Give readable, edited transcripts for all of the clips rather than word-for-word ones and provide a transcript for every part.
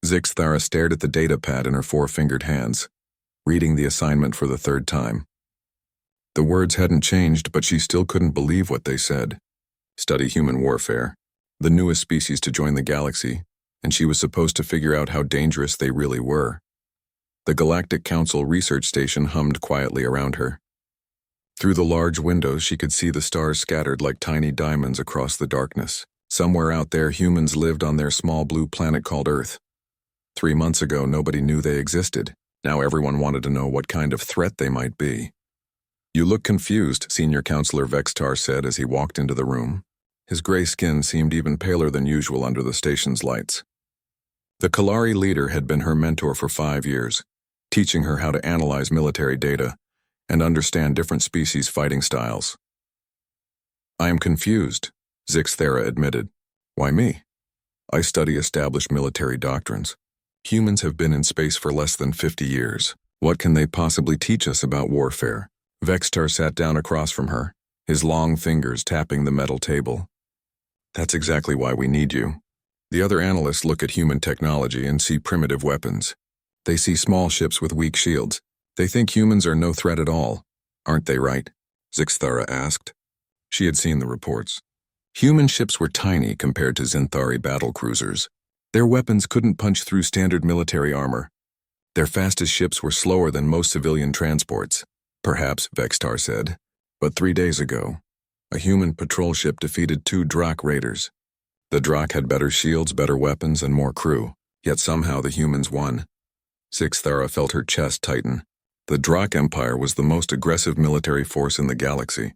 Zixthara stared at the data pad in her four-fingered hands, reading the assignment for the third time. The words hadn't changed, but she still couldn't believe what they said. Study human warfare, the newest species to join the galaxy, and she was supposed to figure out how dangerous they really were. The Galactic Council research station hummed quietly around her. Through the large windows, she could see the stars scattered like tiny diamonds across the darkness. Somewhere out there, humans lived on their small blue planet called Earth. 3 months ago, nobody knew they existed. Now everyone wanted to know what kind of threat they might be. "You look confused," Senior Counselor Vextar said as he walked into the room. His gray skin seemed even paler than usual under the station's lights. The Kalari leader had been her mentor for 5 years, teaching her how to analyze military data and understand different species' fighting styles. "I am confused," Zixthara admitted. "Why me? I study established military doctrines. Humans have been in space for less than 50 years. What can they possibly teach us about warfare?" Vextar sat down across from her, his long fingers tapping the metal table. "That's exactly why we need you. The other analysts look at human technology and see primitive weapons. They see small ships with weak shields. They think humans are no threat at all. Aren't they right?" Zixthara asked. She had seen the reports. Human ships were tiny compared to Zinthari battlecruisers. Their weapons couldn't punch through standard military armor. Their fastest ships were slower than most civilian transports. "Perhaps," Vextar said. "But 3 days ago, a human patrol ship defeated 2 Drakh raiders. The Drakh had better shields, better weapons, and more crew, yet somehow the humans won." Zixthara felt her chest tighten. The Drakh Empire was the most aggressive military force in the galaxy.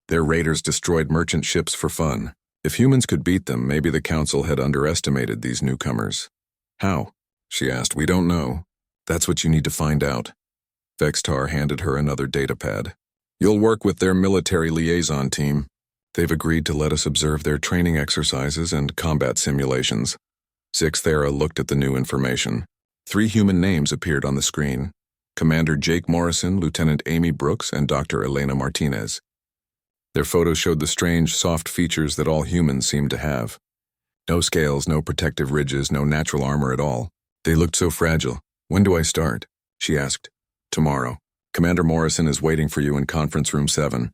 Their raiders destroyed merchant ships for fun. If humans could beat them, maybe the Council had underestimated these newcomers. "How?" she asked. "We don't know. That's what you need to find out." Vextar handed her another datapad. "You'll work with their military liaison team. They've agreed to let us observe their training exercises and combat simulations." Zixthara looked at the new information. 3 human names appeared on the screen: Commander Jake Morrison, Lieutenant Amy Brooks, and Dr. Elena Martinez. Their photos showed the strange, soft features that all humans seem to have. No scales, no protective ridges, no natural armor at all. They looked so fragile. "When do I start?" she asked. "Tomorrow. Commander Morrison is waiting for you in Conference Room 7.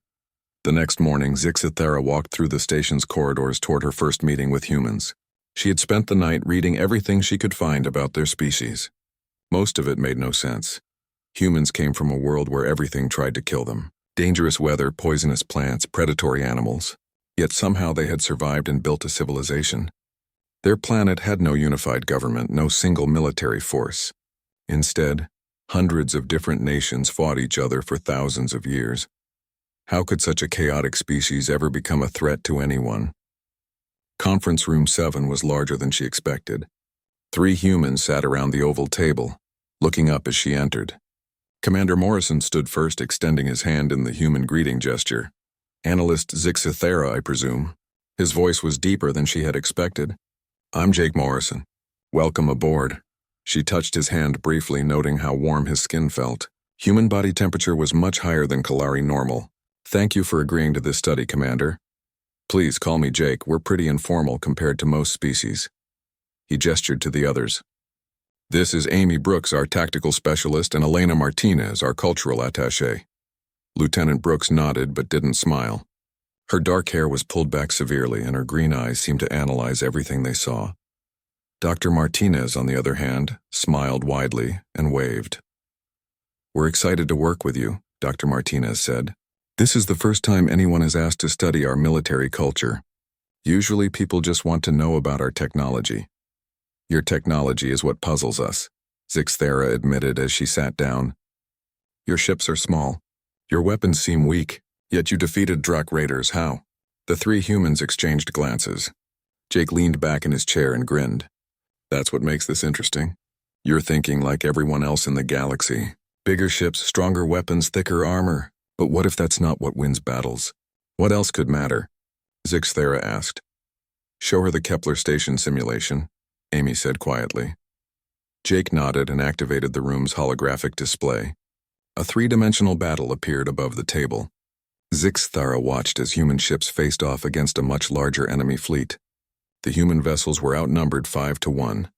The next morning, Zixthara walked through the station's corridors toward her first meeting with humans. She had spent the night reading everything she could find about their species. Most of it made no sense. Humans came from a world where everything tried to kill them. Dangerous weather, poisonous plants, predatory animals. Yet somehow they had survived and built a civilization. Their planet had no unified government, no single military force. Instead, hundreds of different nations fought each other for thousands of years. How could such a chaotic species ever become a threat to anyone? Conference Room 7 was larger than she expected. 3 humans sat around the oval table, looking up as she entered. Commander Morrison stood first, extending his hand in the human greeting gesture. "Analyst Zixthara, I presume." His voice was deeper than she had expected. "I'm Jake Morrison. Welcome aboard." She touched his hand briefly, noting how warm his skin felt. Human body temperature was much higher than Kalari normal. "Thank you for agreeing to this study, Commander. Please call me Jake. We're pretty informal compared to most species." He gestured to the others. "This is Amy Brooks, our tactical specialist, and Elena Martinez, our cultural attaché." Lieutenant Brooks nodded but didn't smile. Her dark hair was pulled back severely, and her green eyes seemed to analyze everything they saw. Dr. Martinez, on the other hand, smiled widely and waved. "We're excited to work with you," Dr. Martinez said. "This is the first time anyone has asked to study our military culture. Usually people just want to know about our technology. Your technology is what puzzles us," Zixthara admitted as she sat down. "Your ships are small. Your weapons seem weak, yet you defeated Drakh raiders. How?" The 3 humans exchanged glances. Jake leaned back in his chair and grinned. "That's what makes this interesting. You're thinking like everyone else in the galaxy. Bigger ships, stronger weapons, thicker armor. But what if that's not what wins battles? What else could matter?" Zixthara asked. "Show her the Kepler station simulation," Amy said quietly. Jake nodded and activated the room's holographic display. A 3-dimensional battle appeared above the table. Zixthara watched as human ships faced off against a much larger enemy fleet. The human vessels were outnumbered 5 to 1.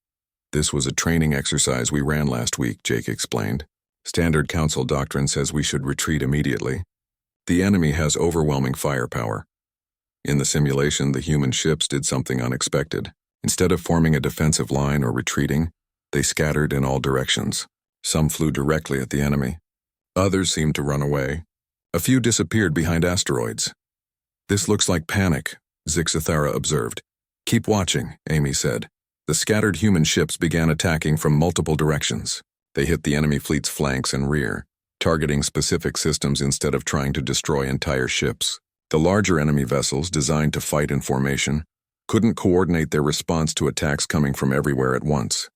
This was a training exercise we ran last week, Jake explained. Standard Council doctrine says we should retreat immediately. The enemy has overwhelming firepower. In the simulation, the human ships did something unexpected. Instead of forming a defensive line or retreating, they scattered in all directions. Some flew directly at the enemy. Others seemed to run away. A few disappeared behind asteroids. This looks like panic, Zixathara observed. Keep watching, Amy said. The scattered human ships began attacking from multiple directions. They hit the enemy fleet's flanks and rear, targeting specific systems instead of trying to destroy entire ships. The larger enemy vessels, designed to fight in formation, couldn't coordinate their response to attacks coming from everywhere at once.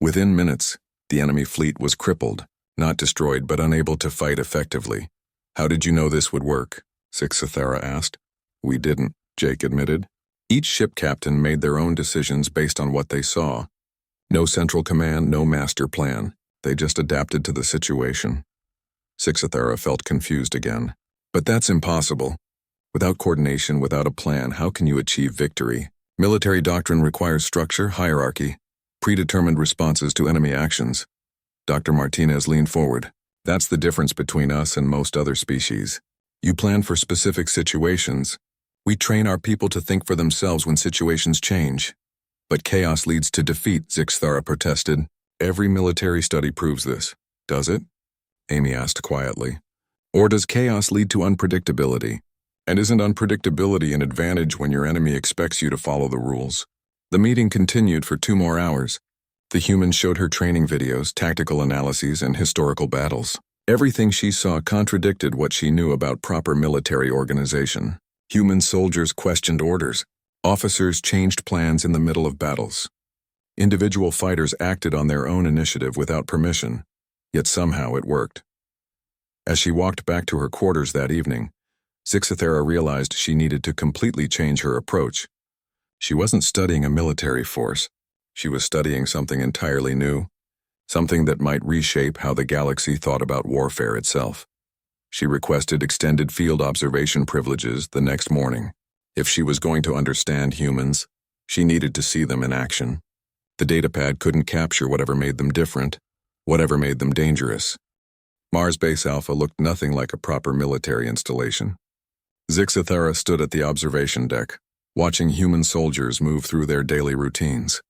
Within minutes, the enemy fleet was crippled, not destroyed but unable to fight effectively. How did you know this would work? Zixathara asked. We didn't, Jake admitted. Each ship captain made their own decisions based on what they saw. No central command, no master plan. They just adapted to the situation. Zixathara felt confused again. But that's impossible. Without coordination, without a plan, how can you achieve victory? Military doctrine requires structure, hierarchy, predetermined responses to enemy actions. Dr. Martinez leaned forward. That's the difference between us and most other species. You plan for specific situations. We train our people to think for themselves when situations change. But chaos leads to defeat, Zixathara protested. Every military study proves this. Does it? Amy asked quietly. Or does chaos lead to unpredictability? And isn't unpredictability an advantage when your enemy expects you to follow the rules? The meeting continued for 2 more hours. The humans showed her training videos, tactical analyses, and historical battles. Everything she saw contradicted what she knew about proper military organization. Human soldiers questioned orders. Officers changed plans in the middle of battles. Individual fighters acted on their own initiative without permission, yet somehow it worked. As she walked back to her quarters that evening, Zixathara realized she needed to completely change her approach. She wasn't studying a military force. She was studying something entirely new, something that might reshape how the galaxy thought about warfare itself. She requested extended field observation privileges the next morning. If she was going to understand humans, she needed to see them in action. The datapad couldn't capture whatever made them different, whatever made them dangerous. Mars Base Alpha looked nothing like a proper military installation. Zixathara stood at the observation deck, watching human soldiers move through their daily routines.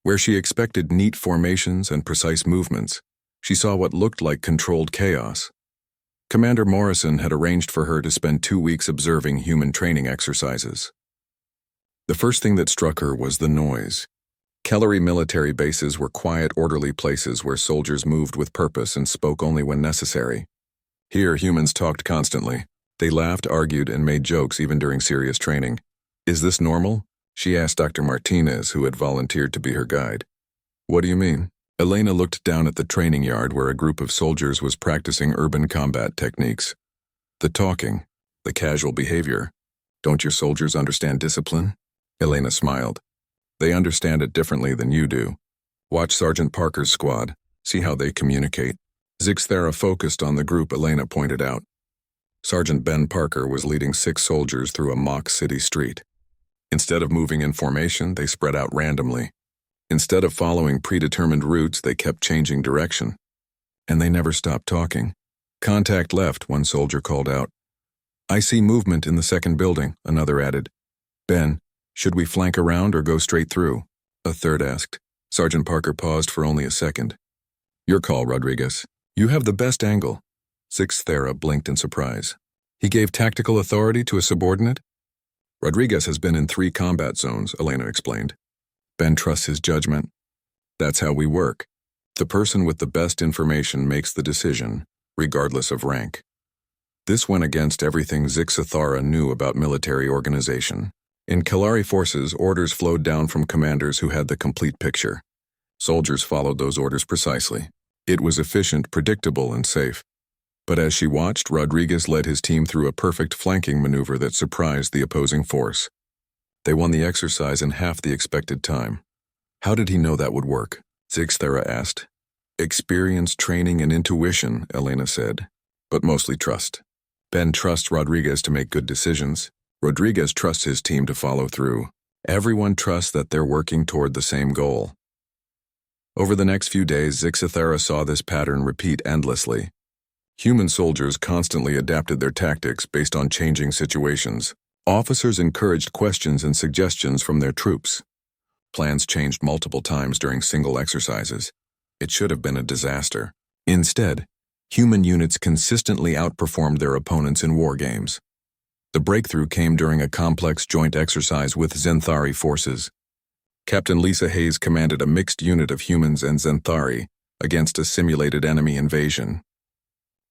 Where she expected neat formations and precise movements, she saw what looked like controlled chaos. Commander Morrison had arranged for her to spend 2 weeks observing human training exercises. The first thing that struck her was the noise. Kellery military bases were quiet, orderly places where soldiers moved with purpose and spoke only when necessary. Here, humans talked constantly. They laughed, argued, and made jokes even during serious training. Is this normal? She asked Dr. Martinez, who had volunteered to be her guide. What do you mean? Elena looked down at the training yard where a group of soldiers was practicing urban combat techniques. The talking, the casual behavior. Don't your soldiers understand discipline? Elena smiled. They understand it differently than you do. Watch Sergeant Parker's squad. See how they communicate. Zixathara focused on the group Elena pointed out. Sergeant Ben Parker was leading 6 soldiers through a mock city street. Instead of moving in formation, they spread out randomly. Instead of following predetermined routes, they kept changing direction. And they never stopped talking. Contact left, one soldier called out. I see movement in the second building, another added. Ben, should we flank around or go straight through? A third asked. Sergeant Parker paused for only a second. Your call, Rodriguez. You have the best angle. Zixathara blinked in surprise. He gave tactical authority to a subordinate? Rodriguez has been in 3 combat zones, Elena explained. Ben trusts his judgment. That's how we work. The person with the best information makes the decision, regardless of rank. This went against everything Zixathara knew about military organization. In Kalari forces, orders flowed down from commanders who had the complete picture. Soldiers followed those orders precisely. It was efficient, predictable, and safe. But as she watched, Rodriguez led his team through a perfect flanking maneuver that surprised the opposing force. They won the exercise in half the expected time. How did he know that would work? Zixathara asked. Experience, training, and intuition, Elena said, but mostly trust. Ben trusts Rodriguez to make good decisions. Rodriguez trusts his team to follow through. Everyone trusts that they're working toward the same goal. Over the next few days, Zixithara saw this pattern repeat endlessly. Human soldiers constantly adapted their tactics based on changing situations. Officers encouraged questions and suggestions from their troops. Plans changed multiple times during single exercises. It should have been a disaster. Instead, human units consistently outperformed their opponents in war games. The breakthrough came during a complex joint exercise with Zenthari forces. Captain Lisa Hayes commanded a mixed unit of humans and Zenthari against a simulated enemy invasion.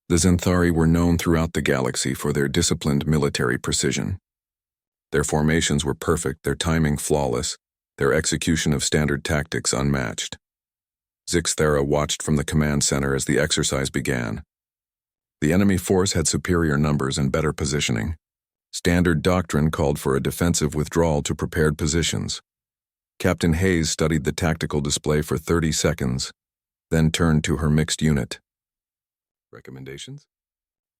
The Zenthari were known throughout the galaxy for their disciplined military precision. Their formations were perfect, their timing flawless, their execution of standard tactics unmatched. Zixithara watched from the command center as the exercise began. The enemy force had superior numbers and better positioning. Standard doctrine called for a defensive withdrawal to prepared positions. Captain Hayes studied the tactical display for 30 seconds, then turned to her mixed unit. Recommendations?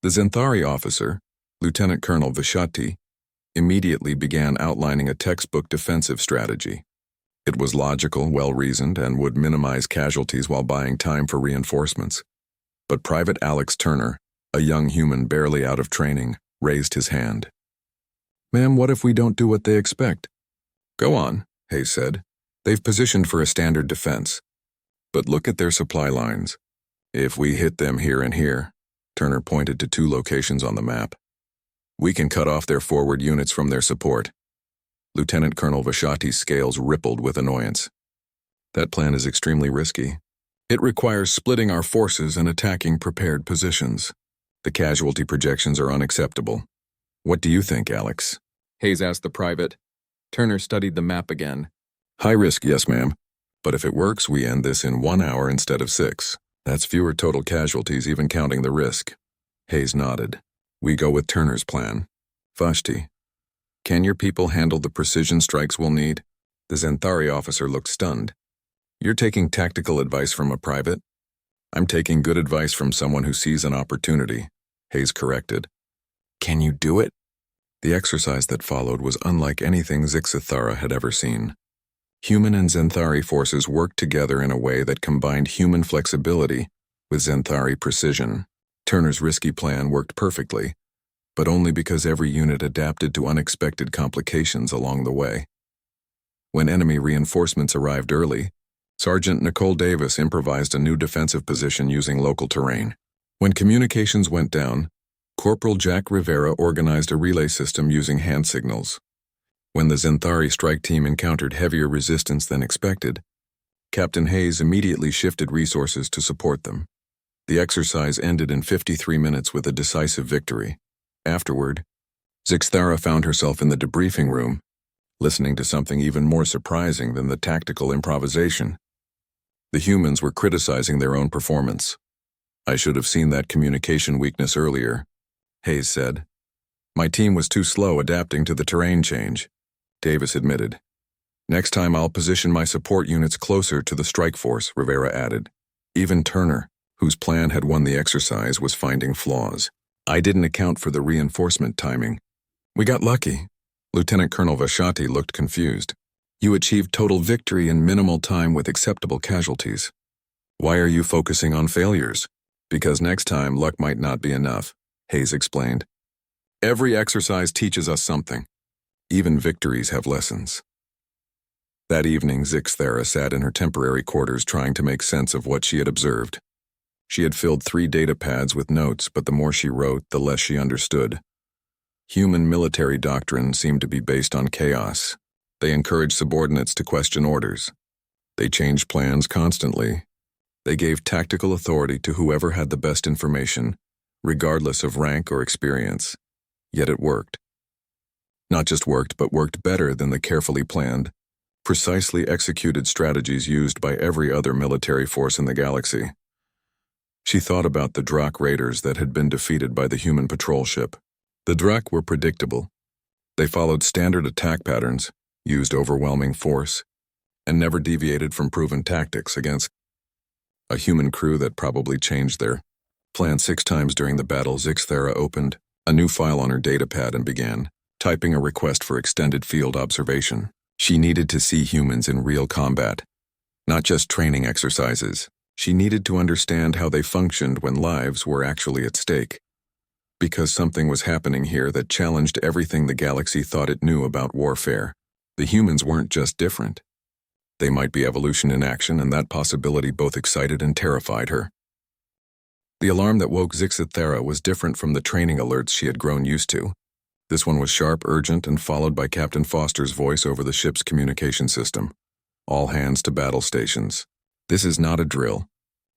The Zenthari officer, Lieutenant Colonel Vishati, immediately began outlining a textbook defensive strategy. It was logical, well-reasoned, and would minimize casualties while buying time for reinforcements. But Private Alex Turner, a young human barely out of training, raised his hand. "Ma'am, what if we don't do what they expect?" "Go on," Hayes said. "They've positioned for a standard defense. But look at their supply lines. If we hit them here and here," Turner pointed to 2 locations on the map, "we can cut off their forward units from their support." Lieutenant Colonel Vishati's scales rippled with annoyance. "That plan is extremely risky. It requires splitting our forces and attacking prepared positions. The casualty projections are unacceptable. What do you think, Alex?" Hayes asked the private. Turner studied the map again. "High risk, yes, ma'am. But if it works, we end this in 1 hour instead of 6. That's fewer total casualties, even counting the risk." Hayes nodded. "We go with Turner's plan. Vashti, can your people handle the precision strikes we'll need?" The Zenthari officer looked stunned. "You're taking tactical advice from a private?" "I'm taking good advice from someone who sees an opportunity," Hayes corrected. "Can you do it?" The exercise that followed was unlike anything Zixithara had ever seen. Human and Zenthari forces worked together in a way that combined human flexibility with Zenthari precision. Turner's risky plan worked perfectly, but only because every unit adapted to unexpected complications along the way. When enemy reinforcements arrived early, Sergeant Nicole Davis improvised a new defensive position using local terrain. When communications went down, Corporal Jack Rivera organized a relay system using hand signals. When the Zenthari strike team encountered heavier resistance than expected, Captain Hayes immediately shifted resources to support them. The exercise ended in 53 minutes with a decisive victory. Afterward, Zixithara found herself in the debriefing room, listening to something even more surprising than the tactical improvisation. The humans were criticizing their own performance. "I should have seen that communication weakness earlier," Hayes said. "My team was too slow adapting to the terrain change," Davis admitted. "Next time I'll position my support units closer to the strike force," Rivera added. Even Turner, whose plan had won the exercise, was finding flaws. "I didn't account for the reinforcement timing. We got lucky." Lieutenant Colonel Vashati looked confused. "You achieved total victory in minimal time with acceptable casualties. Why are you focusing on failures?" "Because next time luck might not be enough," Hayes explained. "Every exercise teaches us something. Even victories have lessons." That evening, Zixithara sat in her temporary quarters trying to make sense of what she had observed. She had filled 3 data pads with notes, but the more she wrote, the less she understood. Human military doctrine seemed to be based on chaos. They encouraged subordinates to question orders. They changed plans constantly. They gave tactical authority to whoever had the best information, regardless of rank or experience. Yet it worked. Not just worked, but worked better than the carefully planned, precisely executed strategies used by every other military force in the galaxy. She thought about the Drakh raiders that had been defeated by the human patrol ship. The Drakh were predictable. They followed standard attack patterns, used overwhelming force, and never deviated from proven tactics against a human crew that probably changed their plan 6 times during the battle. Zixithara opened a new file on her datapad and began typing a request for extended field observation. She needed to see humans in real combat. Not just training exercises. She needed to understand how they functioned when lives were actually at stake. Because something was happening here that challenged everything the galaxy thought it knew about warfare. The humans weren't just different. They might be evolution in action, and that possibility both excited and terrified her. The alarm that woke Zixithera was different from the training alerts she had grown used to. This one was sharp, urgent, and followed by Captain Foster's voice over the ship's communication system. All hands to battle stations. This is not a drill.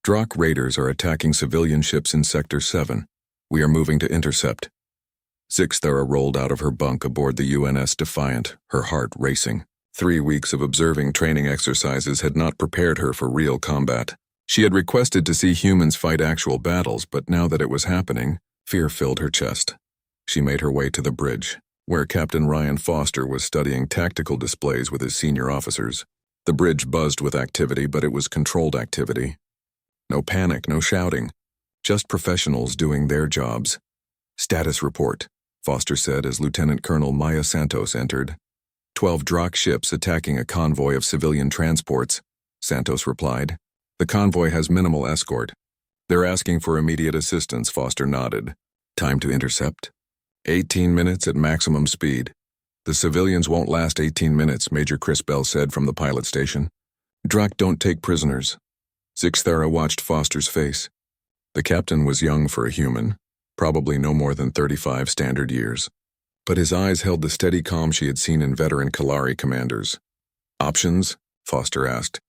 Drakh raiders are attacking civilian ships in Sector 7. We are moving to intercept. Zixithera rolled out of her bunk aboard the UNS Defiant, her heart racing. 3 weeks of observing training exercises had not prepared her for real combat. She had requested to see humans fight actual battles, but now that it was happening, fear filled her chest. She made her way to the bridge, where Captain Ryan Foster was studying tactical displays with his senior officers. The bridge buzzed with activity, but it was controlled activity. No panic, no shouting. Just professionals doing their jobs. Status report, Foster said as Lieutenant Colonel Maya Santos entered. 12 Drakh ships attacking a convoy of civilian transports, Santos replied. The convoy has minimal escort. They're asking for immediate assistance, Foster nodded. Time to intercept? 18 minutes at maximum speed. The civilians won't last 18 minutes, Major Chris Bell said from the pilot station. Drakh don't take prisoners. Zixithera watched Foster's face. The captain was young for a human, probably no more than 35 standard years. But his eyes held the steady calm she had seen in veteran Kalari commanders. Options? Foster asked.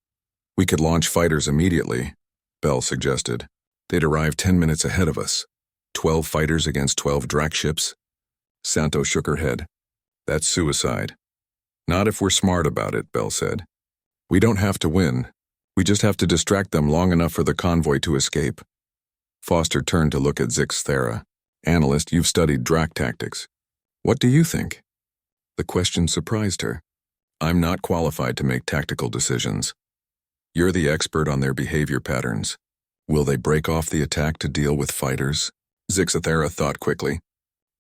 We could launch fighters immediately, Bell suggested. They'd arrive 10 minutes ahead of us. 12 fighters against 12 Drakh ships? Santos shook her head. That's suicide. Not if we're smart about it, Bell said. We don't have to win. We just have to distract them long enough for the convoy to escape. Foster turned to look at Zixithera. Analyst, you've studied Drakh tactics. What do you think? The question surprised her. I'm not qualified to make tactical decisions. You're the expert on their behavior patterns. Will they break off the attack to deal with fighters? Zixithera thought quickly.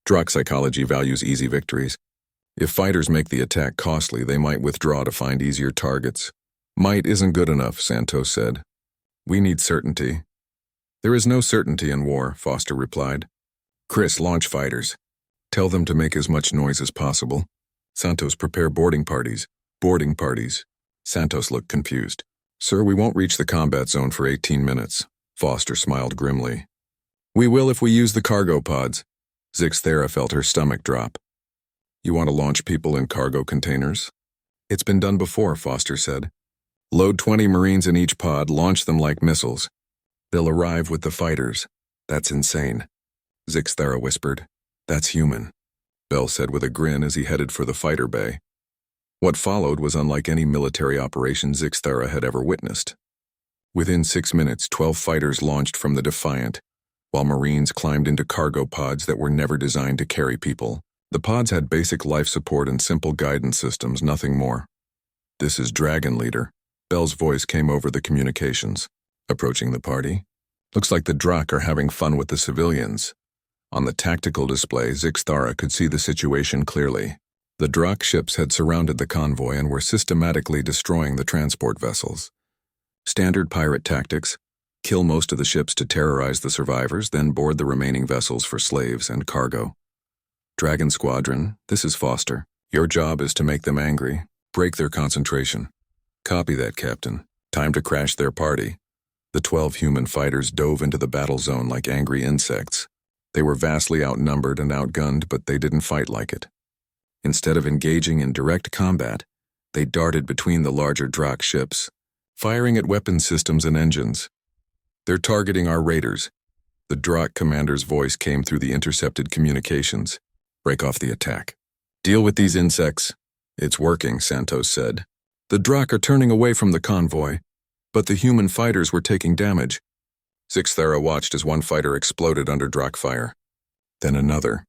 Drakh psychology values easy victories. If fighters make the attack costly, they might withdraw to find easier targets. Might isn't good enough, Santos said. We need certainty. There is no certainty in war, Foster replied. Chris, launch fighters. Tell them to make as much noise as possible. Santos, prepare boarding parties. Boarding parties. Santos looked confused. Sir, we won't reach the combat zone for 18 minutes. Foster smiled grimly. We will if we use the cargo pods. Zixithera felt her stomach drop. You want to launch people in cargo containers? It's been done before, Foster said. Load 20 Marines in each pod, launch them like missiles. They'll arrive with the fighters. That's insane. Zixithera whispered. That's human, Bell said with a grin as he headed for the fighter bay. What followed was unlike any military operation Zixithera had ever witnessed. Within 6 minutes, 12 fighters launched from the Defiant, while Marines climbed into cargo pods that were never designed to carry people. The pods had basic life support and simple guidance systems, nothing more. This is Dragon Leader. Bell's voice came over the communications. Approaching the party. Looks like the Drakh are having fun with the civilians. On the tactical display, Zixithera could see the situation clearly. The Drakh ships had surrounded the convoy and were systematically destroying the transport vessels. Standard pirate tactics: kill most of the ships to terrorize the survivors, then board the remaining vessels for slaves and cargo. Dragon Squadron, this is Foster. Your job is to make them angry, break their concentration. Copy that, Captain. Time to crash their party. The 12 human fighters dove into the battle zone like angry insects. They were vastly outnumbered and outgunned, but they didn't fight like it. Instead of engaging in direct combat, they darted between the larger Drakh ships, firing at weapon systems and engines. They're targeting our raiders. The Drakh commander's voice came through the intercepted communications. Break off the attack. Deal with these insects. It's working, Santos said. The Drakh are turning away from the convoy, but the human fighters were taking damage. Zixithera watched as one fighter exploded under Drakh fire. Then another.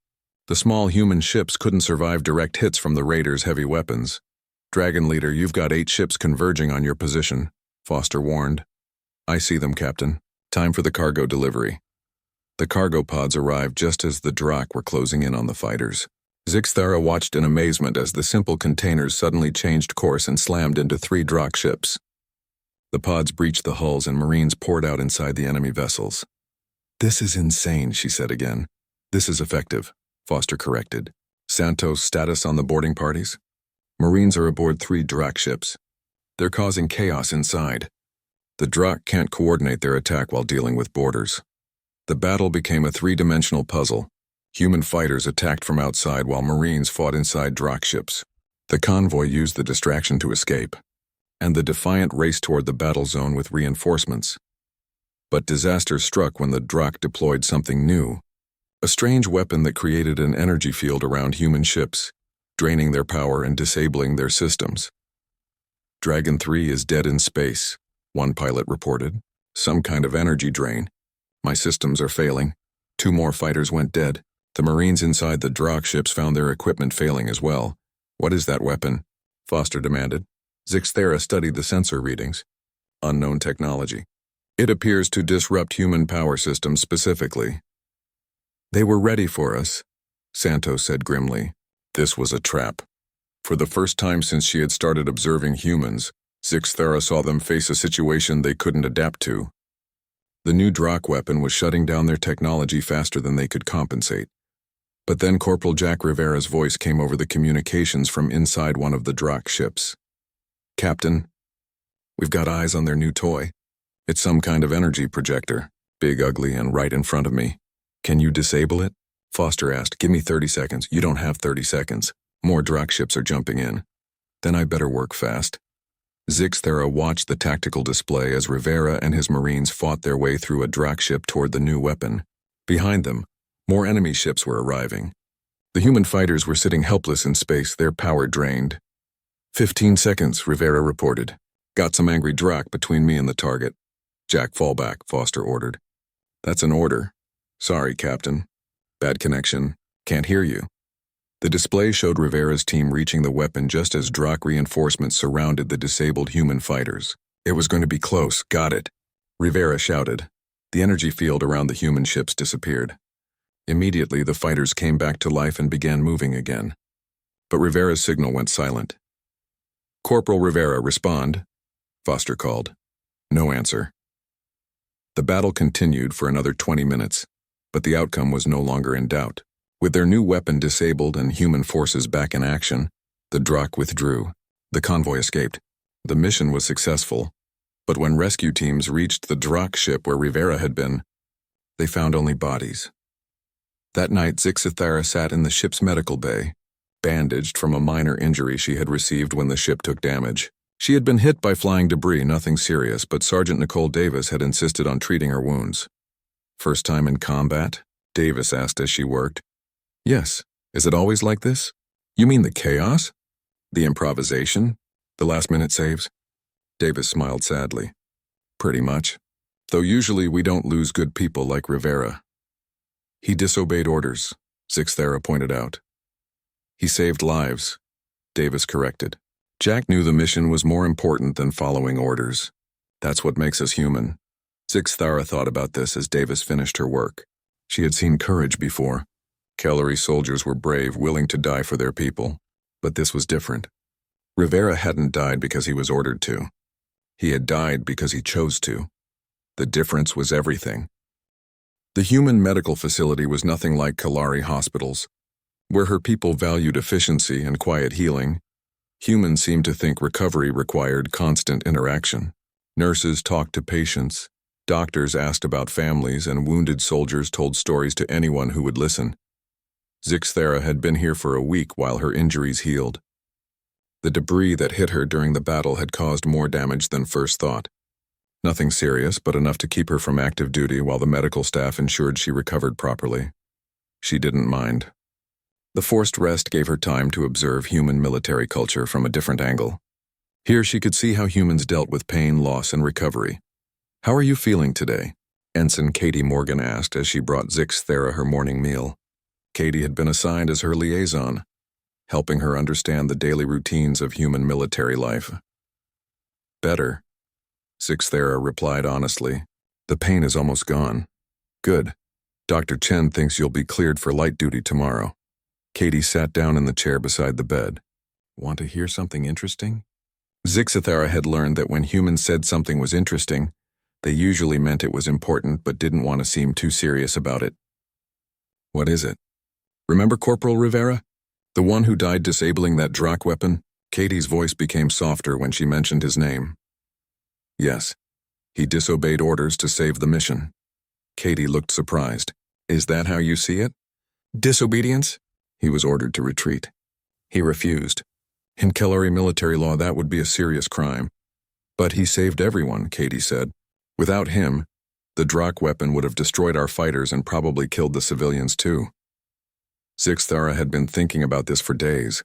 The small human ships couldn't survive direct hits from the raiders' heavy weapons. Dragon Leader, you've got 8 ships converging on your position, Foster warned. I see them, Captain. Time for the cargo delivery. The cargo pods arrived just as the Drakh were closing in on the fighters. Zixithera watched in amazement as the simple containers suddenly changed course and slammed into 3 Drakh ships. The pods breached the hulls and Marines poured out inside the enemy vessels. "This is insane," she said again. "This is effective," Foster corrected. "Santos, status on the boarding parties?" "Marines are aboard 3 Drak ships. They're causing chaos inside. The Drak can't coordinate their attack while dealing with boarders." The battle became a 3-dimensional puzzle. Human fighters attacked from outside while Marines fought inside Drak ships. The convoy used the distraction to escape, and the Defiant raced toward the battle zone with reinforcements. But disaster struck when the Drak deployed something new, a strange weapon that created an energy field around human ships, draining their power and disabling their systems. "Dragon 3 is dead in space," one pilot reported. "Some kind of energy drain. My systems are failing." 2 more fighters went dead. The Marines inside the Drak ships found their equipment failing as well. "What is that weapon?" Foster demanded. Zixthera studied the sensor readings. "Unknown technology. It appears to disrupt human power systems specifically." "They were ready for us," Santos said grimly. This was a trap. For the first time since she had started observing humans, Zixthera saw them face a situation they couldn't adapt to. The new Drak weapon was shutting down their technology faster than they could compensate. But then Corporal Jack Rivera's voice came over the communications from inside one of the Drak ships. "Captain, we've got eyes on their new toy. It's some kind of energy projector, big, ugly, and right in front of me. Can you disable it?" Foster asked. "Give me 30 seconds. You don't have 30 seconds. More Drak ships are jumping in." "Then I better work fast." Zixthera watched the tactical display as Rivera and his Marines fought their way through a Drak ship toward the new weapon. Behind them, more enemy ships were arriving. The human fighters were sitting helpless in space, their power drained. 15 seconds, Rivera reported. "Got some angry Drak between me and the target." "Jack, fall back," Foster ordered. "That's an order." "Sorry, Captain. Bad connection. Can't hear you." The display showed Rivera's team reaching the weapon just as Drak reinforcements surrounded the disabled human fighters. "It was going to be close. Got it," Rivera shouted. The energy field around the human ships disappeared. Immediately, the fighters came back to life and began moving again. But Rivera's signal went silent. "Corporal Rivera, respond," Foster called. No answer. The battle continued for another 20 minutes, but the outcome was no longer in doubt. With their new weapon disabled and human forces back in action, the Drak withdrew. The convoy escaped. The mission was successful, but when rescue teams reached the Drak ship where Rivera had been, they found only bodies. That night, Zixthera sat in the ship's medical bay, bandaged from a minor injury she had received when the ship took damage. She had been hit by flying debris, nothing serious, but Sergeant Nicole Davis had insisted on treating her wounds. "First time in combat?" Davis asked as she worked. "Yes. Is it always like this?" "You mean the chaos? The improvisation? The last-minute saves?" Davis smiled sadly. "Pretty much. Though usually we don't lose good people like Rivera." "He disobeyed orders," Zixthera pointed out. "He saved lives," Davis corrected. Jack knew the mission was more important than following orders. That's what makes us human. Zixthera thought about this as Davis finished her work. She had seen courage before. Cavalry soldiers were brave, willing to die for their people. But this was different. Rivera hadn't died because he was ordered to. He had died because he chose to. The difference was everything. The human medical facility was nothing like Kalari hospitals, where her people valued efficiency and quiet healing. Humans seemed to think recovery required constant interaction. Nurses talked to patients, doctors asked about families, and wounded soldiers told stories to anyone who would listen. Zixthera had been here for a week while her injuries healed. The debris that hit her during the battle had caused more damage than first thought. Nothing serious, but enough to keep her from active duty while the medical staff ensured she recovered properly. She didn't mind. The forced rest gave her time to observe human military culture from a different angle. Here she could see how humans dealt with pain, loss, and recovery. "How are you feeling today?" Ensign Katie Morgan asked as she brought Zixthera her morning meal. Katie had been assigned as her liaison, helping her understand the daily routines of human military life. "Better," Zixthera replied honestly. "The pain is almost gone." "Good. Dr. Chen thinks you'll be cleared for light duty tomorrow." Katie sat down in the chair beside the bed. "Want to hear something interesting?" Zixithara had learned that when humans said something was interesting, they usually meant it was important but didn't want to seem too serious about it. What is it? Remember Corporal Rivera? The one who died disabling that Drac weapon? Katie's voice became softer when she mentioned his name. Yes. He disobeyed orders to save the mission. Katie looked surprised. Is that how you see it? Disobedience? He was ordered to retreat. He refused. In Kellari military law, that would be a serious crime. But he saved everyone, Katie said. Without him, the Drac weapon would have destroyed our fighters and probably killed the civilians too. Zixithara had been thinking about this for days.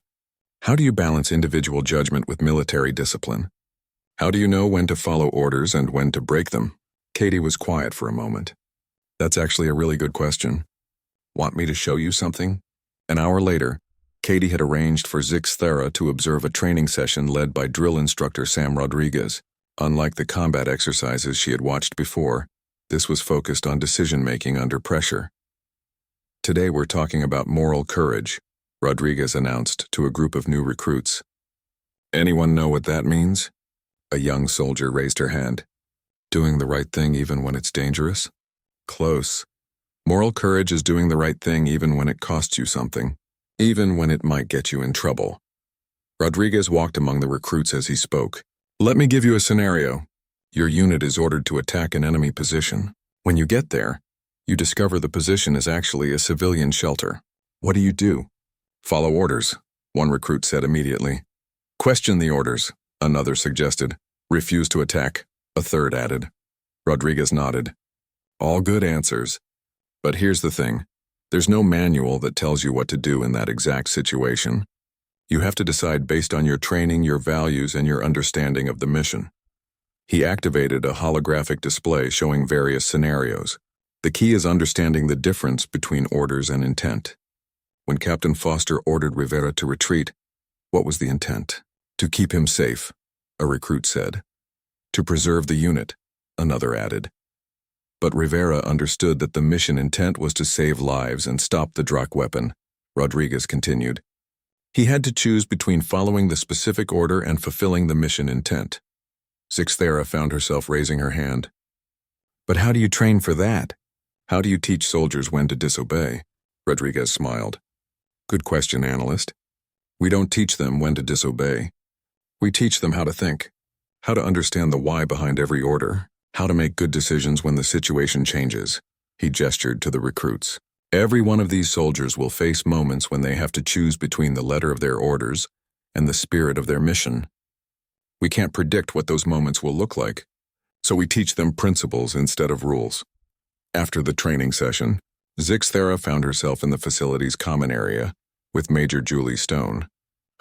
How do you balance individual judgment with military discipline? How do you know when to follow orders and when to break them? Katie was quiet for a moment. That's actually a really good question. Want me to show you something? An hour later, Katie had arranged for Zixithara to observe a training session led by drill instructor Sam Rodriguez. Unlike the combat exercises she had watched before, this was focused on decision-making under pressure. Today we're talking about moral courage, Rodriguez announced to a group of new recruits. Anyone know what that means? A young soldier raised her hand. Doing the right thing even when it's dangerous? Close. Moral courage is doing the right thing even when it costs you something, even when it might get you in trouble. Rodriguez walked among the recruits as he spoke. Let me give you a scenario. Your unit is ordered to attack an enemy position. When you get there, you discover the position is actually a civilian shelter. What do? Follow orders, one recruit said immediately. Question the orders, another suggested. Refuse to attack, a third added. Rodriguez nodded. All good answers. But here's the thing. There's no manual that tells you what to do in that exact situation. You have to decide based on your training, your values, and your understanding of the mission. He activated a holographic display showing various scenarios. The key is understanding the difference between orders and intent. When Captain Foster ordered Rivera to retreat, what was the intent? To keep him safe, a recruit said. To preserve the unit, another added. But Rivera understood that the mission intent was to save lives and stop the Drac weapon, Rodriguez continued. He had to choose between following the specific order and fulfilling the mission intent. Zixithara found herself raising her hand. But how do you train for that? How do you teach soldiers when to disobey? Rodriguez smiled. Good question, analyst. We don't teach them when to disobey. We teach them how to think, how to understand the why behind every order, how to make good decisions when the situation changes. He gestured to the recruits. Every one of these soldiers will face moments when they have to choose between the letter of their orders and the spirit of their mission. We can't predict what those moments will look like, so we teach them principles instead of rules. After the training session, Zixithara found herself in the facility's common area with Major Julie Stone,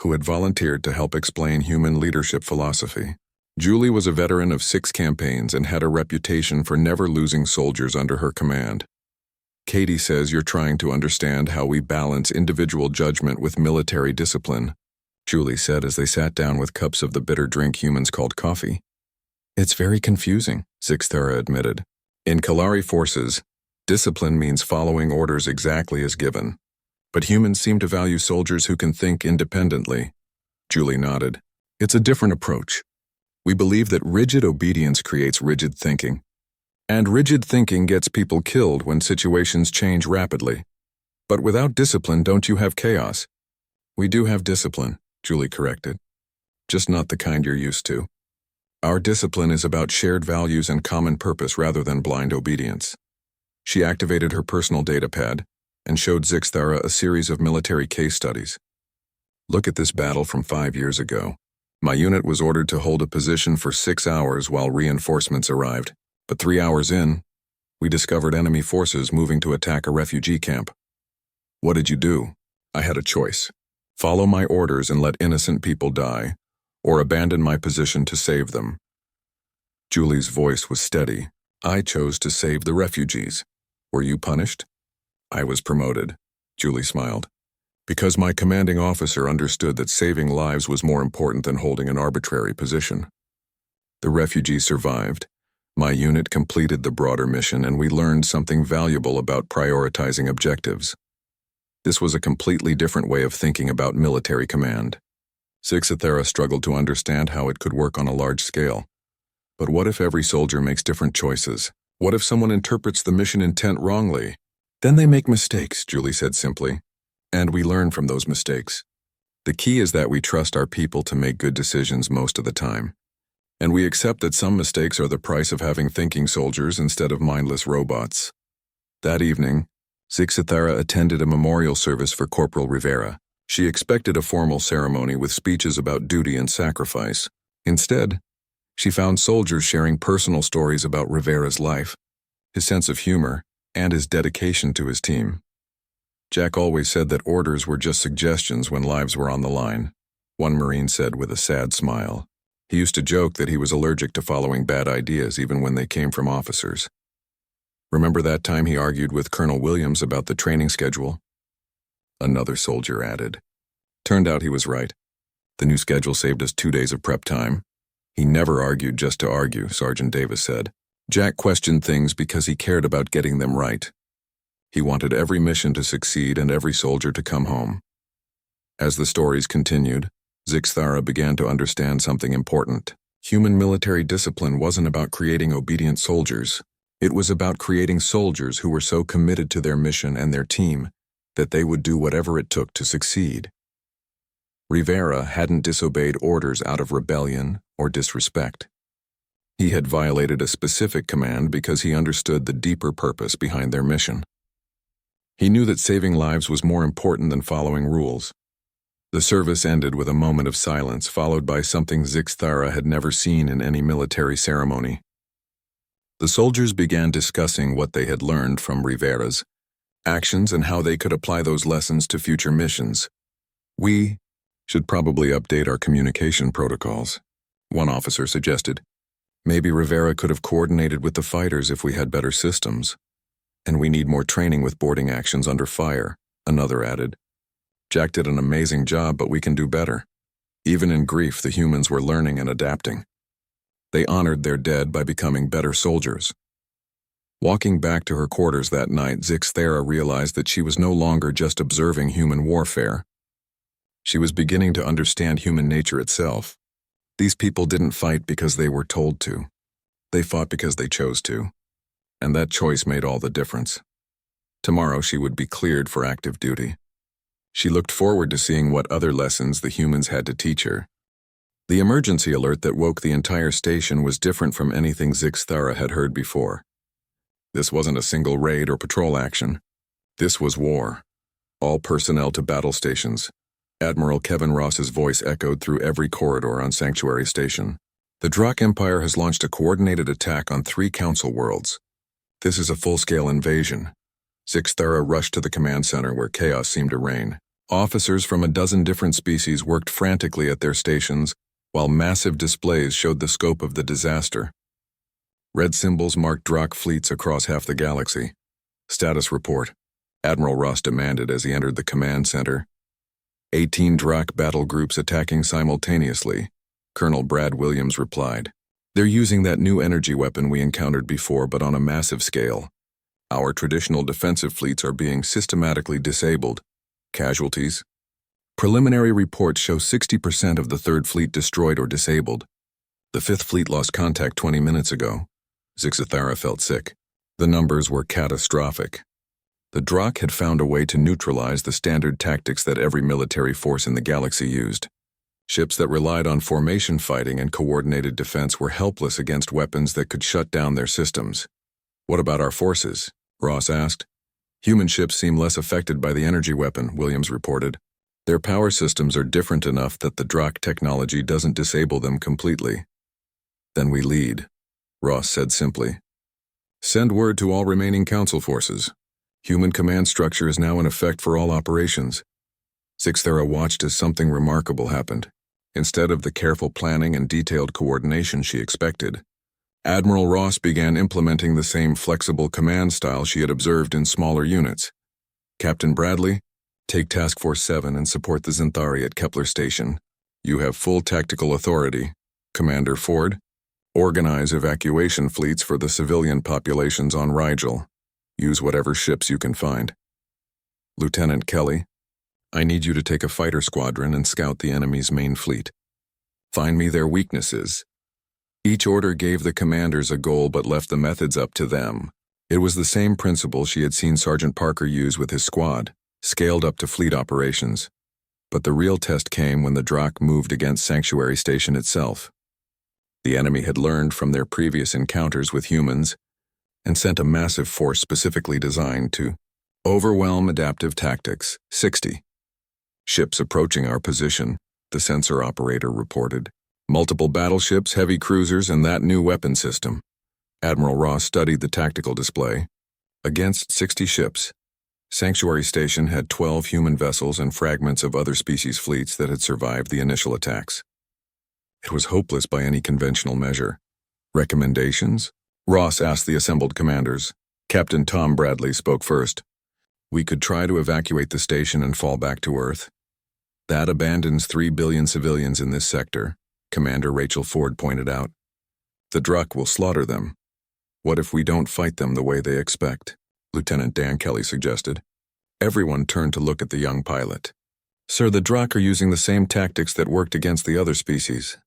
who had volunteered to help explain human leadership philosophy. Julie was a veteran of 6 campaigns and had a reputation for never losing soldiers under her command. Katie says you're trying to understand how we balance individual judgment with military discipline, Julie said as they sat down with cups of the bitter drink humans called coffee. It's very confusing, Zixithara admitted. In Kellari forces, discipline means following orders exactly as given. But humans seem to value soldiers who can think independently. Julie nodded. It's a different approach. We believe that rigid obedience creates rigid thinking. And rigid thinking gets people killed when situations change rapidly. But without discipline, don't you have chaos? We do have discipline, Julie corrected. Just not the kind you're used to. Our discipline is about shared values and common purpose rather than blind obedience. She activated her personal datapad and showed Zixithara a series of military case studies. Look at this battle from 5 years ago. My unit was ordered to hold a position for 6 hours while reinforcements arrived. But 3 hours in, we discovered enemy forces moving to attack a refugee camp. What did you do? I had a choice. Follow my orders and let innocent people die, or abandon my position to save them. Julie's voice was steady. I chose to save the refugees. Were you punished? I was promoted, Julie smiled. Because my commanding officer understood that saving lives was more important than holding an arbitrary position. The refugees survived. My unit completed the broader mission and we learned something valuable about prioritizing objectives. This was a completely different way of thinking about military command. Zixathera struggled to understand how it could work on a large scale. But what if every soldier makes different choices? What if someone interprets the mission intent wrongly? Then they make mistakes, Julie said simply. And we learn from those mistakes. The key is that we trust our people to make good decisions most of the time. And we accept that some mistakes are the price of having thinking soldiers instead of mindless robots. That evening, Zixathera attended a memorial service for Corporal Rivera. She expected a formal ceremony with speeches about duty and sacrifice. Instead, she found soldiers sharing personal stories about Rivera's life, his sense of humor, and his dedication to his team. Jack always said that orders were just suggestions when lives were on the line, one Marine said with a sad smile. He used to joke that he was allergic to following bad ideas even when they came from officers. Remember that time he argued with Colonel Williams about the training schedule? Another soldier added. Turned out he was right. The new schedule saved us 2 days of prep time. He never argued just to argue, Sergeant Davis said. Jack questioned things because he cared about getting them right. He wanted every mission to succeed and every soldier to come home. As the stories continued, Zixathera began to understand something important. Human military discipline wasn't about creating obedient soldiers. It was about creating soldiers who were so committed to their mission and their team that they would do whatever it took to succeed. Rivera hadn't disobeyed orders out of rebellion or disrespect. He had violated a specific command because he understood the deeper purpose behind their mission. He knew that saving lives was more important than following rules. The service ended with a moment of silence, followed by something Zixathera had never seen in any military ceremony. The soldiers began discussing what they had learned from Rivera's actions and how they could apply those lessons to future missions. We should probably update our communication protocols, one officer suggested. Maybe Rivera could have coordinated with the fighters if we had better systems. And we need more training with boarding actions under fire, another added. Jack did an amazing job, but we can do better. Even in grief, the humans were learning and adapting. They honored their dead by becoming better soldiers. Walking back to her quarters that night, Zixathera realized that she was no longer just observing human warfare. She was beginning to understand human nature itself. These people didn't fight because they were told to. They fought because they chose to. And that choice made all the difference. Tomorrow she would be cleared for active duty. She looked forward to seeing what other lessons the humans had to teach her. The emergency alert that woke the entire station was different from anything Zixathera had heard before. This wasn't a single raid or patrol action. This was war. All personnel to battle stations. Admiral Kevin Ross's voice echoed through every corridor on Sanctuary Station. The Drakh Empire has launched a coordinated attack on 3 council worlds. This is a full-scale invasion. Zixathera rushed to the command center where chaos seemed to reign. Officers from a dozen different species worked frantically at their stations, while massive displays showed the scope of the disaster. Red symbols marked Drakh fleets across half the galaxy. Status report, Admiral Ross demanded as he entered the command center. 18 Drakh battle groups attacking simultaneously, Colonel Brad Williams replied. They're using that new energy weapon we encountered before, but on a massive scale. Our traditional defensive fleets are being systematically disabled. Casualties? Preliminary reports show 60% of the 3rd Fleet destroyed or disabled. The 5th Fleet lost contact 20 minutes ago. Zixathera felt sick. The numbers were catastrophic. The Drakh had found a way to neutralize the standard tactics that every military force in the galaxy used. Ships that relied on formation fighting and coordinated defense were helpless against weapons that could shut down their systems. What about our forces? Ross asked. Human ships seem less affected by the energy weapon, Williams reported. Their power systems are different enough that the Drakh technology doesn't disable them completely. Then we lead, Ross said simply. Send word to all remaining council forces. Human command structure is now in effect for all operations. Zixathera watched as something remarkable happened. Instead of the careful planning and detailed coordination she expected, Admiral Ross began implementing the same flexible command style she had observed in smaller units. Captain Bradley, take Task Force 7 and support the Xanthari at Kepler Station. You have full tactical authority. Commander Ford, organize evacuation fleets for the civilian populations on Rigel. Use whatever ships you can find. Lieutenant Kelly, I need you to take a fighter squadron and scout the enemy's main fleet. Find me their weaknesses. Each order gave the commanders a goal but left the methods up to them. It was the same principle she had seen Sergeant Parker use with his squad, scaled up to fleet operations. But the real test came when the Drakh moved against Sanctuary Station itself. The enemy had learned from their previous encounters with humans and sent a massive force specifically designed to overwhelm adaptive tactics. 60. Ships approaching our position, the sensor operator reported. Multiple battleships, heavy cruisers, and that new weapon system. Admiral Ross studied the tactical display. Against 60 ships, Sanctuary Station had 12 human vessels and fragments of other species' fleets that had survived the initial attacks. It was hopeless by any conventional measure. Recommendations? Ross asked the assembled commanders. Captain Tom Bradley spoke first. We could try to evacuate the station and fall back to Earth. That abandons 3 billion civilians in this sector, Commander Rachel Ford pointed out. The Drakh will slaughter them. What if we don't fight them the way they expect? Lieutenant Dan Kelly suggested. Everyone turned to look at the young pilot. Sir, the Drakh are using the same tactics that worked against the other species.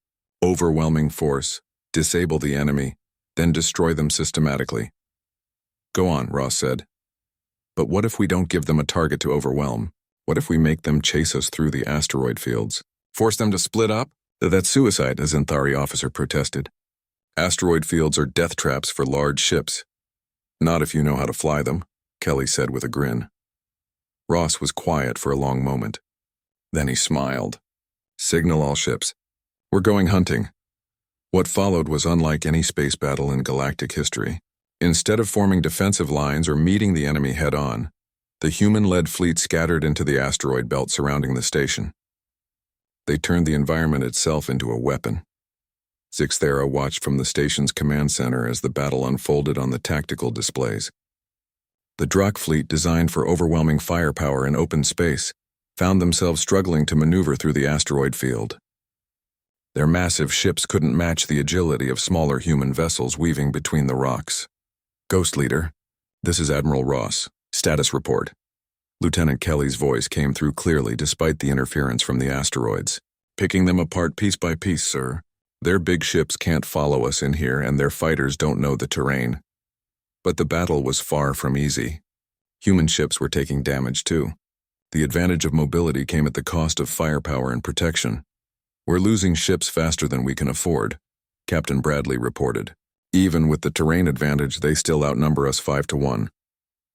Overwhelming force, disable the enemy, then destroy them systematically. Go on, Ross said. But what if we don't give them a target to overwhelm? What if we make them chase us through the asteroid fields? Force them to split up? That's suicide, a Xanthari officer protested. Asteroid fields are death traps for large ships. Not if you know how to fly them, Kelly said with a grin. Ross was quiet for a long moment. Then he smiled. Signal all ships. We're going hunting. What followed was unlike any space battle in galactic history. Instead of forming defensive lines or meeting the enemy head-on, the human-led fleet scattered into the asteroid belt surrounding the station. They turned the environment itself into a weapon. Zixthera watched from the station's command center as the battle unfolded on the tactical displays. The Drakh fleet, designed for overwhelming firepower in open space, found themselves struggling to maneuver through the asteroid field. Their massive ships couldn't match the agility of smaller human vessels weaving between the rocks. Ghost Leader, this is Admiral Ross. Status report. Lieutenant Kelly's voice came through clearly despite the interference from the asteroids. Picking them apart piece by piece, sir. Their big ships can't follow us in here and their fighters don't know the terrain. But the battle was far from easy. Human ships were taking damage too. The advantage of mobility came at the cost of firepower and protection. We're losing ships faster than we can afford, Captain Bradley reported. Even with the terrain advantage, they still outnumber us 5-1.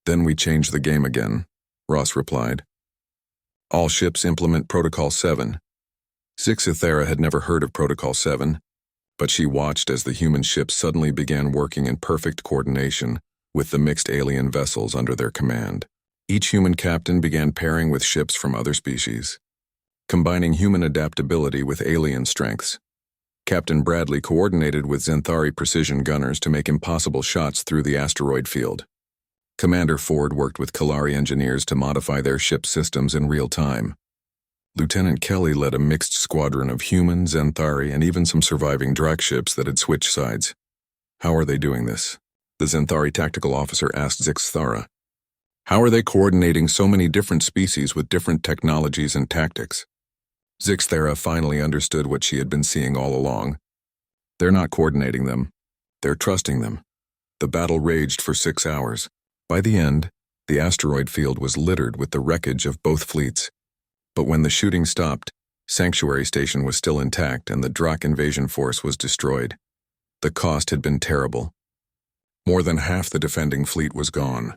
Then we change the game again, Ross replied. All ships implement Protocol 7. Zixthera had never heard of Protocol 7, but she watched as the human ships suddenly began working in perfect coordination with the mixed alien vessels under their command. Each human captain began pairing with ships from other species, combining human adaptability with alien strengths. Captain Bradley coordinated with Xanthari precision gunners to make impossible shots through the asteroid field. Commander Ford worked with Kalari engineers to modify their ship systems in real time. Lieutenant Kelly led a mixed squadron of human, Xanthari, and even some surviving Drakh ships that had switched sides. How are they doing this? The Xanthari tactical officer asked Zixthara. How are they coordinating so many different species with different technologies and tactics? Zixthera finally understood what she had been seeing all along. They're not coordinating them. They're trusting them. The battle raged for 6 hours. By the end, the asteroid field was littered with the wreckage of both fleets. But when the shooting stopped, Sanctuary Station was still intact and the Drakh invasion force was destroyed. The cost had been terrible. More than half the defending fleet was gone.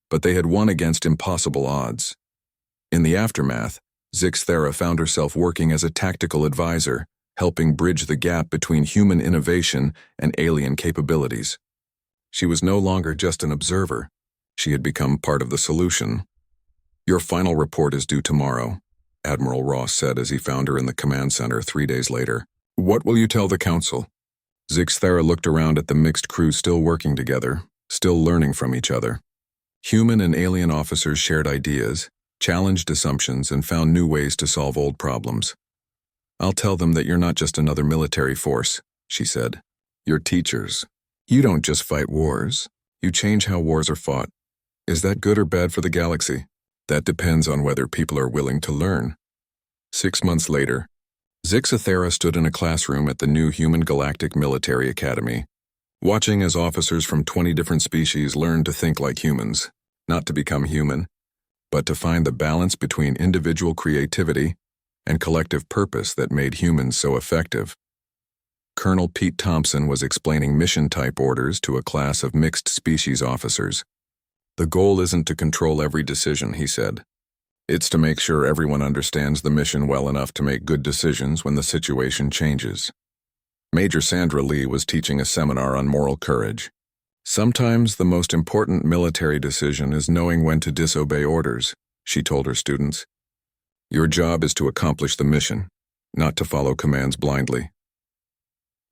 But they had won against impossible odds. In the aftermath, Zixthera found herself working as a tactical advisor, helping bridge the gap between human innovation and alien capabilities. She was no longer just an observer. She had become part of the solution. Your final report is due tomorrow, Admiral Ross said as he found her in the command center 3 days later. What will you tell the council? Zixthera looked around at the mixed crew still working together, still learning from each other. Human and alien officers shared ideas, challenged assumptions, and found new ways to solve old problems. I'll tell them that you're not just another military force, she said. You're teachers. You don't just fight wars. You change how wars are fought. Is that good or bad for the galaxy? That depends on whether people are willing to learn. 6 months later, Zixathera stood in a classroom at the new human Galactic Military Academy, watching as officers from 20 different species learned to think like humans, not to become human, but to find the balance between individual creativity and collective purpose that made humans so effective. Colonel Pete Thompson was explaining mission-type orders to a class of mixed-species officers. The goal isn't to control every decision, he said. It's to make sure everyone understands the mission well enough to make good decisions when the situation changes. Major Sandra Lee was teaching a seminar on moral courage. Sometimes the most important military decision is knowing when to disobey orders, she told her students. Your job is to accomplish the mission, not to follow commands blindly.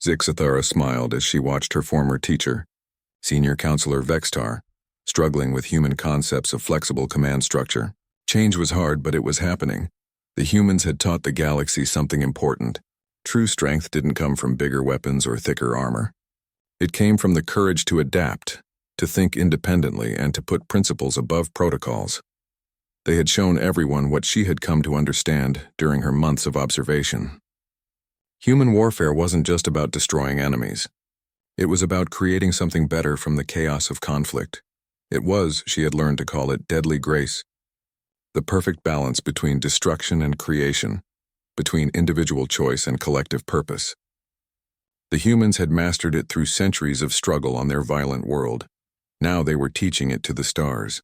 Zixathera smiled as she watched her former teacher, Senior Counselor Vextar, struggling with human concepts of flexible command structure. Change was hard, but it was happening. The humans had taught the galaxy something important. True strength didn't come from bigger weapons or thicker armor. It came from the courage to adapt, to think independently, and to put principles above protocols. They had shown everyone what she had come to understand during her months of observation. Human warfare wasn't just about destroying enemies. It was about creating something better from the chaos of conflict. It was, she had learned to call it, deadly grace. The perfect balance between destruction and creation, between individual choice and collective purpose. The humans had mastered it through centuries of struggle on their violent world. Now they were teaching it to the stars.